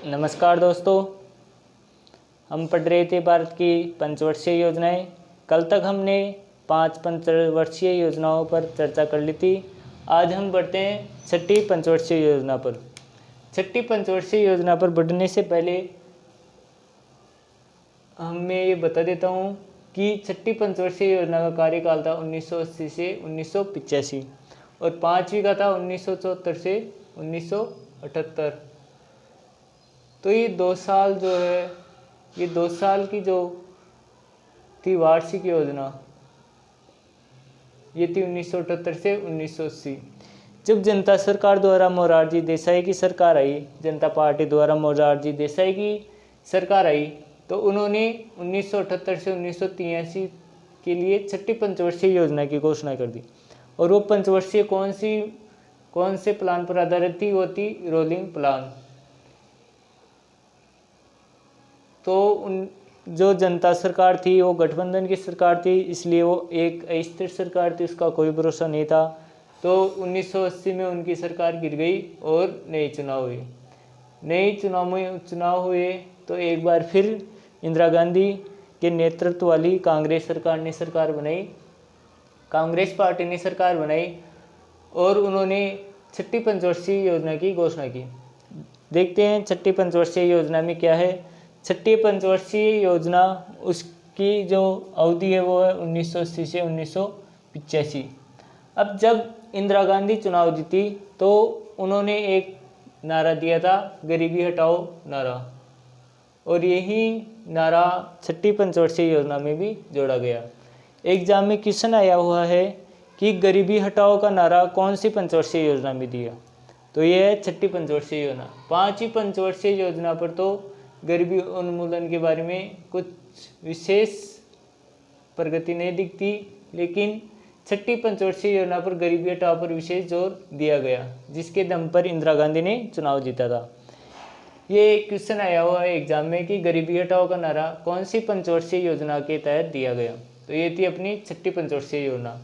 नमस्कार दोस्तों, हम पढ़ रहे थे भारत की पंचवर्षीय योजनाएं। कल तक हमने 5 पंचवर्षीय योजनाओं पर चर्चा कर ली थी। आज हम बढ़ते हैं छठी पंचवर्षीय योजना पर। छठी पंचवर्षीय योजना पर बढ़ने से पहले मैं ये बता देता हूँ कि छठी पंचवर्षीय योजना का कार्यकाल था 1980 से 1985 और पाँचवीं का था 1974 से 1978। तो ये 2 साल जो है, ये 2 साल की जो थी वार्षिक योजना, ये थी 1978 से 1980। जब जनता सरकार द्वारा मोरारजी देसाई की सरकार आई, जनता पार्टी द्वारा मोरारजी देसाई की सरकार आई, तो उन्होंने 1978 से 1983 के लिए छठी पंचवर्षीय योजना की घोषणा कर दी। और वो पंचवर्षीय कौन से प्लान पर आधारित थी? वो थी रोलिंग प्लान। तो जो जनता सरकार थी वो गठबंधन की सरकार थी, इसलिए वो एक अस्थिर सरकार थी, उसका कोई भरोसा नहीं था। तो 1980 में उनकी सरकार गिर गई और नए चुनाव हुए। तो एक बार फिर इंदिरा गांधी के नेतृत्व वाली कांग्रेस सरकार ने सरकार बनाई, कांग्रेस पार्टी ने सरकार बनाई और उन्होंने छठी पंचवर्षीय योजना की घोषणा की। देखते हैं छठी पंचवर्षीय योजना में क्या है। छठी पंचवर्षीय योजना, उसकी जो अवधि है वो है 1980 से 1985। अब जब इंदिरा गांधी चुनाव जीती तो उन्होंने एक नारा दिया था, गरीबी हटाओ नारा, और यही नारा छठी पंचवर्षीय योजना में भी जोड़ा गया। एग्जाम में क्वेश्चन आया हुआ है कि गरीबी हटाओ का नारा कौन सी पंचवर्षीय योजना में दिया? तो ये है छठी पंचवर्षीय योजना। 5वीं पंचवर्षीय योजना पर तो गरीबी उन्मूलन के बारे में कुछ विशेष प्रगति नहीं दिखती, लेकिन छठी पंचवर्षीय योजना पर गरीबी हटाओ पर विशेष जोर दिया गया, जिसके दम पर इंदिरा गांधी ने चुनाव जीता था। ये क्वेश्चन आया हुआ है एग्जाम में कि गरीबी हटाओ का नारा कौन सी पंचवर्षीय योजना के तहत दिया गया? तो ये थी अपनी छठी पंचवर्षीय योजना।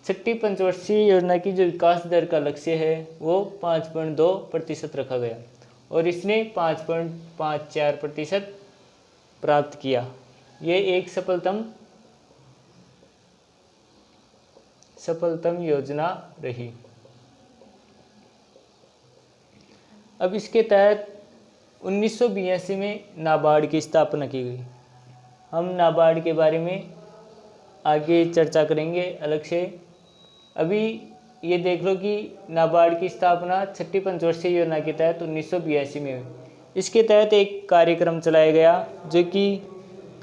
छठी पंचवर्षीय योजना की जो विकास दर का लक्ष्य है वो 5.2% रखा गया और इसने 5.54% प्राप्त किया। ये एक सफलतम योजना रही। अब इसके तहत 1982 में नाबार्ड की स्थापना की गई। हम नाबार्ड के बारे में आगे चर्चा करेंगे अलग से। अभी ये देख लो कि नाबार्ड की स्थापना छठी पंचवर्षीय योजना के तहत 1982 में हुई। इसके तहत एक कार्यक्रम चलाया गया जो कि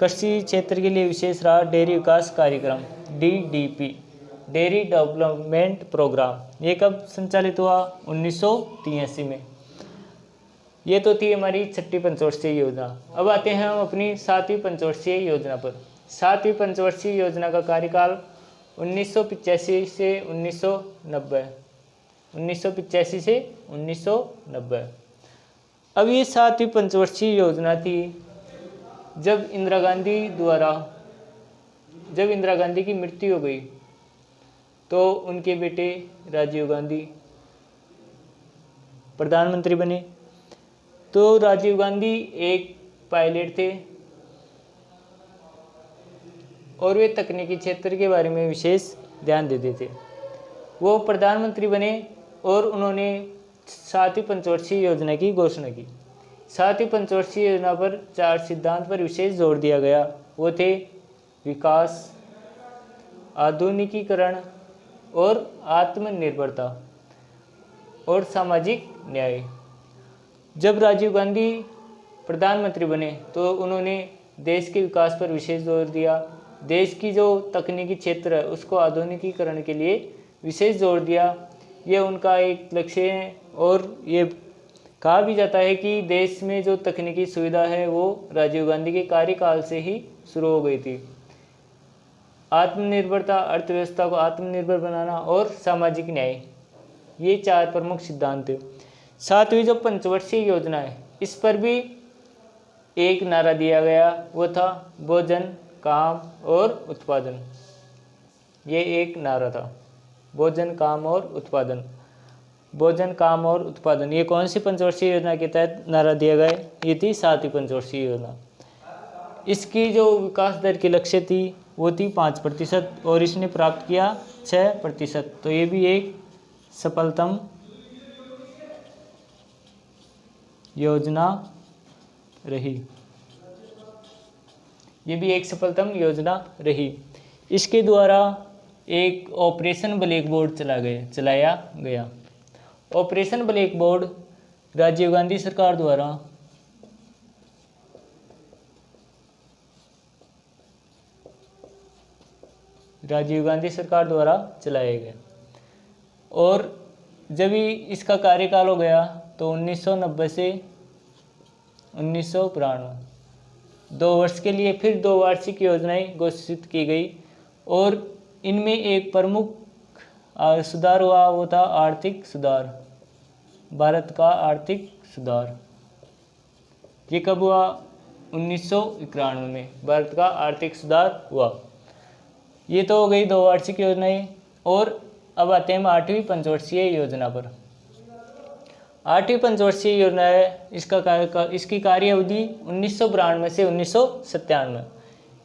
कृषि क्षेत्र के लिए विशेष रहा, डेयरी विकास कार्यक्रम, DDP, डेयरी डेवलपमेंट प्रोग्राम। ये कब संचालित हुआ? 1983 में। ये तो थी हमारी छठी पंचवर्षीय योजना। अब आते हैं हम अपनी 7वीं पंचवर्षीय योजना पर। 7वीं पंचवर्षीय योजना का कार्यकाल 1985 से 1990। 1985 से 1990। अब ये 7वीं पंचवर्षीय योजना थी जब इंदिरा गांधी की मृत्यु हो गई तो उनके बेटे राजीव गांधी प्रधानमंत्री बने। तो राजीव गांधी एक पायलट थे और वे तकनीकी क्षेत्र के बारे में विशेष ध्यान देते थे। वो प्रधानमंत्री बने और उन्होंने 7वीं पंचवर्षीय योजना की घोषणा की। 7वीं पंचवर्षीय योजना पर 4 सिद्धांत पर विशेष जोर दिया गया। वो थे विकास, आधुनिकीकरण और आत्मनिर्भरता और सामाजिक न्याय। जब राजीव गांधी प्रधानमंत्री बने तो उन्होंने देश के विकास पर विशेष जोर दिया। देश की जो तकनीकी क्षेत्र है उसको आधुनिकीकरण के लिए विशेष जोर दिया। ये उनका एक लक्ष्य है और ये कहा भी जाता है कि देश में जो तकनीकी सुविधा है वो राजीव गांधी के कार्यकाल से ही शुरू हो गई थी। आत्मनिर्भरता, अर्थव्यवस्था को आत्मनिर्भर बनाना और सामाजिक न्याय, ये 4 प्रमुख सिद्धांत थे। 7वीं जो पंचवर्षीय योजना है इस पर भी एक नारा दिया गया, वो था भोजन, काम और उत्पादन। ये एक नारा था, भोजन, काम और उत्पादन। भोजन, काम और उत्पादन। ये कौन सी पंचवर्षीय योजना के तहत नारा दिया गया है? ये थी 7वीं पंचवर्षीय योजना। इसकी जो विकास दर की लक्ष्य थी वो थी 5% और इसने प्राप्त किया 6%। तो ये भी एक सफलतम योजना रही। ये भी एक सफलतम योजना रही। इसके द्वारा एक ऑपरेशन ब्लैक बोर्ड चलाया गया। Operation Blackboard Rajiv Gandhi सरकार द्वारा चलाया गया और जब ही इसका कार्यकाल हो गया तो 1990 से 1992 2 वर्ष के लिए फिर 2 वार्षिक योजनाएं घोषित की गई और इनमें एक प्रमुख सुधार हुआ, वो था आर्थिक सुधार, भारत का आर्थिक सुधार। ये कब हुआ? 1991 में भारत का आर्थिक सुधार हुआ। ये तो हो गई 2 वार्षिक योजनाएं। और अब आते हैं हम 8वीं पंचवर्षीय योजना पर। 8वीं पंचवर्षीय योजना है, इसकी कार्य अवधि 1992 से 1997।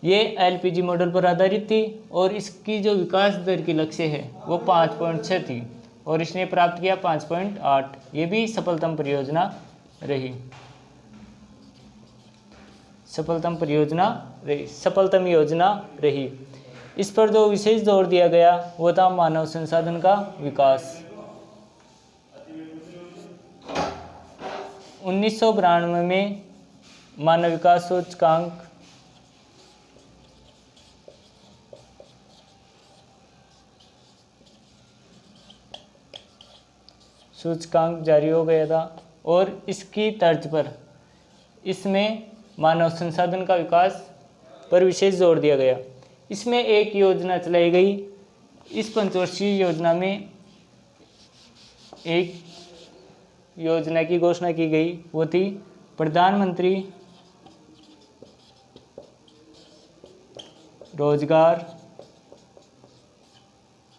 ये एलपीजी मॉडल पर आधारित थी और इसकी जो विकास दर की लक्ष्य है वो 5.6 थी और इसने प्राप्त किया 5.8। ये भी सफलतम योजना रही। इस पर जो विशेष जोर दिया गया वो था मानव संसाधन का विकास। 1992 में मानव विकास सूचकांक जारी हो गया था और इसकी तर्ज पर इसमें मानव संसाधन का विकास पर विशेष जोर दिया गया। इसमें एक योजना चलाई गई। इस पंचवर्षीय योजना में एक योजना की घोषणा की गई, वो थी प्रधानमंत्री रोजगार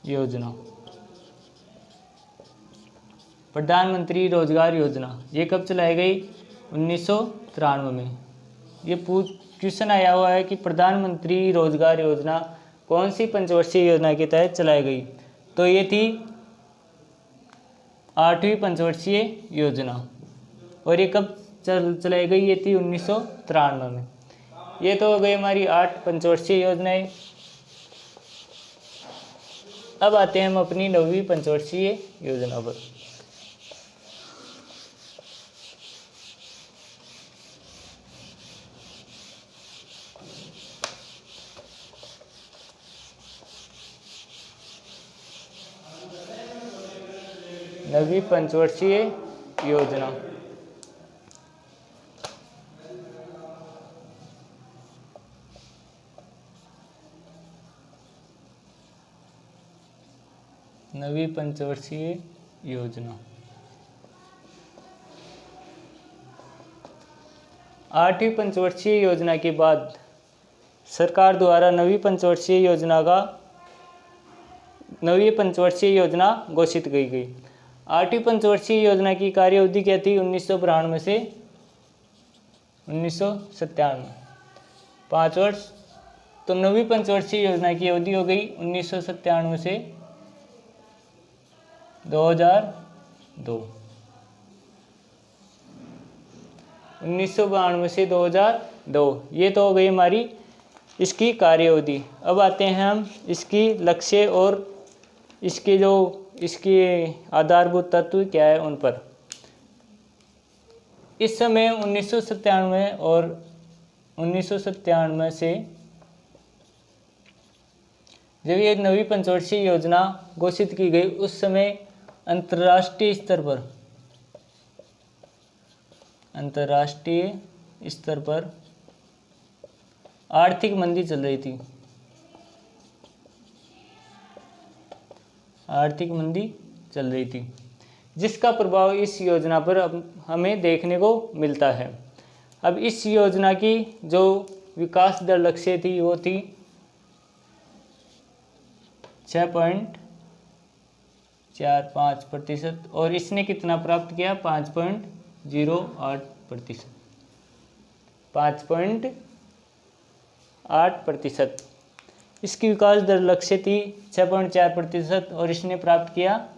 योजना। प्रधानमंत्री रोजगार योजना ये कब चलाई गई? 1993 में। ये क्वेश्चन आया हुआ है कि प्रधानमंत्री रोजगार योजना कौन सी पंचवर्षीय योजना के तहत चलाई गई? तो ये थी 8वीं पंचवर्षीय योजना और ये कब चलाई गई? ये थी 1993 में। ये तो हो गई हमारी 8 पंचवर्षीय योजनाएं। अब आते हैं हम अपनी 9वीं पंचवर्षीय योजना पर। नवी पंचवर्षीय योजना नवी पंचवर्षीय योजना 8वीं पंचवर्षीय योजना के बाद सरकार द्वारा नवी पंचवर्षीय योजना घोषित की गई। 8वीं पंचवर्षीय योजना की कार्य अवधि क्या थी? 1992 से 1997, 5 वर्ष। तो नवी पंचवर्षीय योजना की अवधि हो गई 1997 से 2002, 1992 से 2002। ये तो हो गई हमारी इसकी कार्य अवधि। अब आते हैं हम इसकी लक्ष्य और इसके आधारभूत तत्व क्या है उन पर। इस समय 1997 और 1997 से जब ये नवी पंचवर्षीय योजना घोषित की गई उस समय अंतर्राष्ट्रीय स्तर पर आर्थिक मंदी चल रही थी, जिसका प्रभाव इस योजना पर अब हमें देखने को मिलता है। अब इस योजना की जो विकास दर लक्ष्य थी वो थी 5.45%। और इसने कितना प्राप्त किया? 5.08%। 5.8%। इसकी विकास दर लक्ष्य थी 6.4% और इसने प्राप्त किया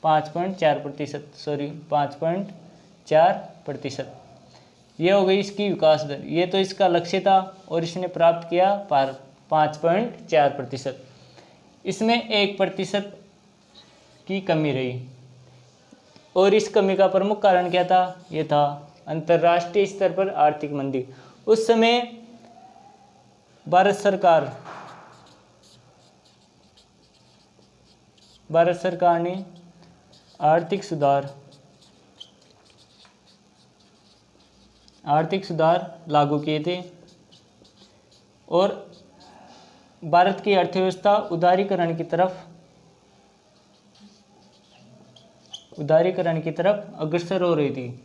5.4%, सॉरी 5.4%। ये हो गई इसकी विकास दर। ये तो इसका लक्ष्य था और इसने प्राप्त किया 5.4%। इसमें 1% की कमी रही और इस कमी का प्रमुख कारण क्या था? ये था अंतर्राष्ट्रीय स्तर पर आर्थिक मंदी। उस समय भारत सरकार ने आर्थिक सुधार लागू किए थे और भारत की अर्थव्यवस्था उदारीकरण की तरफ अग्रसर हो रही थी।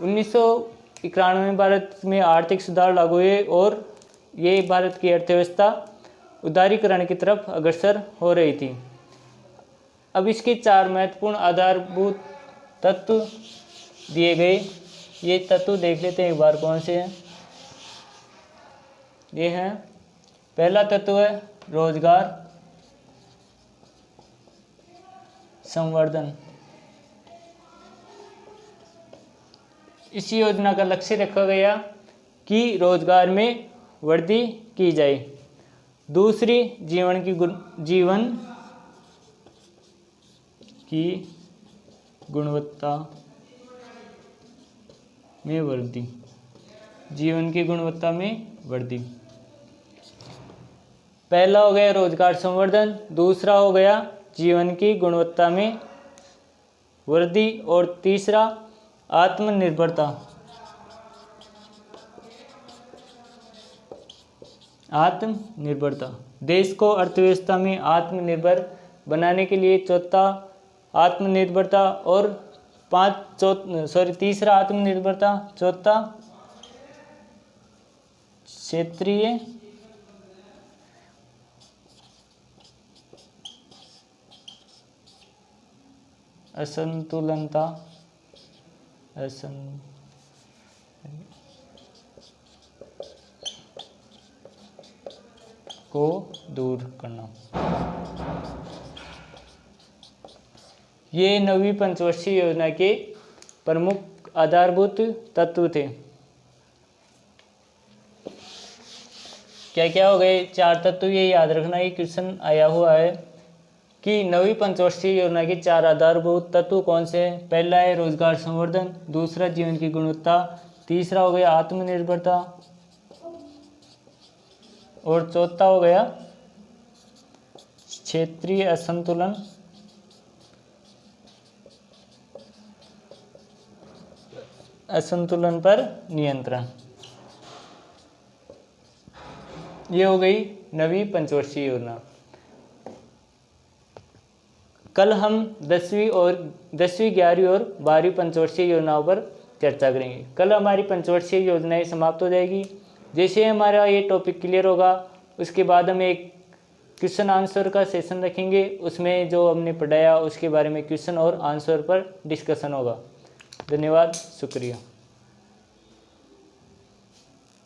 1991 में भारत में आर्थिक सुधार लागू हुए और ये भारत की अर्थव्यवस्था उदारीकरण की तरफ अग्रसर हो रही थी। अब इसके 4 महत्वपूर्ण आधारभूत तत्व दिए गए। ये तत्व देख लेते हैं एक बार कौन से हैं। ये हैं, पहला तत्व है रोजगार संवर्धन। इस योजना का लक्ष्य रखा गया कि रोजगार में वृद्धि की जाए। दूसरी, जीवन की गुणवत्ता में वृद्धि। जीवन की गुणवत्ता में वृद्धि। पहला हो गया रोजगार संवर्धन, दूसरा हो गया जीवन की गुणवत्ता में वृद्धि और तीसरा आत्मनिर्भरता। देश को अर्थव्यवस्था में आत्मनिर्भर बनाने के लिए चौथा आत्मनिर्भरता और तीसरा आत्मनिर्भरता, चौथा क्षेत्रीय असंतुलनता को दूर करना। ये 9वीं पंचवर्षीय योजना के प्रमुख आधारभूत तत्व थे। क्या क्या हो गए? 4 तत्व। ये याद रखना, ये क्वेश्चन आया हुआ है कि 9वीं पंचवर्षीय योजना के 4 आधारभूत तत्व कौन से हैं। पहला है रोजगार संवर्धन, दूसरा जीवन की गुणवत्ता, तीसरा हो गया आत्मनिर्भरता और चौथा हो गया क्षेत्रीय असंतुलन पर नियंत्रण। ये हो गई 9वीं पंचवर्षीय योजना। कल हम 10वीं, 11वीं और 12वीं पंचवर्षीय योजनाओं पर चर्चा करेंगे। कल हमारी पंचवर्षीय योजनाएं समाप्त हो जाएगी। जैसे हमारा ये टॉपिक क्लियर होगा उसके बाद हम एक क्वेश्चन आंसर का सेशन रखेंगे। उसमें जो हमने पढ़ाया उसके बारे में क्वेश्चन और आंसर पर डिस्कशन होगा। धन्यवाद, शुक्रिया।